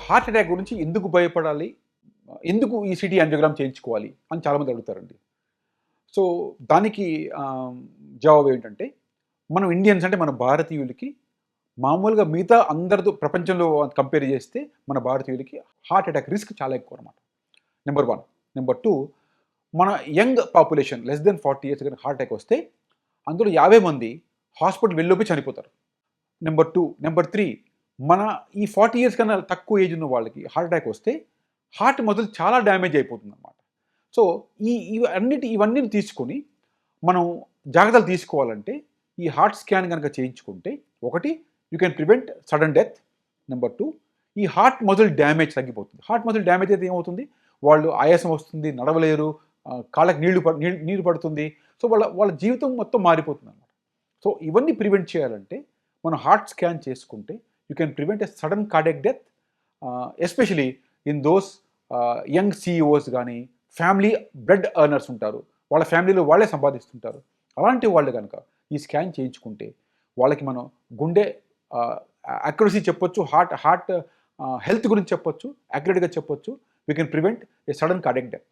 Heart attack గురించి ఎందుకు భయపడాలి? ఎందుకు ఈసీటీ యాంజియోగ్రామ్ చేయించుకోవాలి? అని చాలామంది అడుగుతారండి. సో, దానికి జవాబు ఏంటంటే, మనం ఇండియన్స్ అంటే మన భారతీయులకి మామూలుగా మిగతా అందరితో ప్రపంచంలో కంపేర్ చేస్తే మన భారతీయులకి హార్ట్ అటాక్ రిస్క్ చాలా ఎక్కువనమాట. నెంబర్ 1. నెంబర్ 2, మన young population less than 40 years గాని హార్ట్ అటాక్ వస్తే అందులో 50 మంది హాస్పిటల్ వెళ్ళిలోపే చనిపోతారు. నెంబర్ 2. నెంబర్ 3, మన ఈ 40 ఇయర్స్ కన్నా తక్కువ ఏజ్ ఉన్న వాళ్ళకి హార్ట్ అటాక్ వస్తే హార్ట్ మజిల్ చాలా డ్యామేజ్ అయిపోతుందన్నమాట. సో, ఇవన్నీ తీసుకొని మనం జాగ్రత్తలు తీసుకోవాలంటే ఈ హార్ట్ స్కాన్ గనక చేయించుకుంటే, ఒకటి you can prevent sudden death. Number 2, ఈ హార్ట్ మజిల్ డ్యామేజ్ తగ్గిపోతుంది. హార్ట్ మజిల్ డ్యామేజ్ అయితే ఏమవుతుంది? వాళ్ళు ఆయాసం వస్తుంది, నడవలేరు, కాళ్ళకి నీళ్ళు పడుతుంది. సో, వాళ్ళ జీవితం మొత్తం మారిపోతుందన్నమాట. సో, ఇవన్నీ ప్రివెంట్ చేయాలంటే మనం హార్ట్ స్కాన్ చేసుకుంటే you can prevent a sudden cardiac death, especially in those young CEOs గానీ, ఫ్యామిలీ బ్రెడ్ ఎర్నర్స్ ఉంటారు. వాళ్ళ ఫ్యామిలీలో వాళ్ళే సంపాదిస్తుంటారు. అలాంటి వాళ్ళు గనక ఈ స్కాన్ చేయించుకుంటే వాళ్ళకి మనం గుండె అక్యురసీ చెప్పొచ్చు, హార్ట్ హెల్త్ గురించి చెప్పొచ్చు, యాక్యురేట్‌గా చెప్పొచ్చు. We can prevent a sudden cardiac death.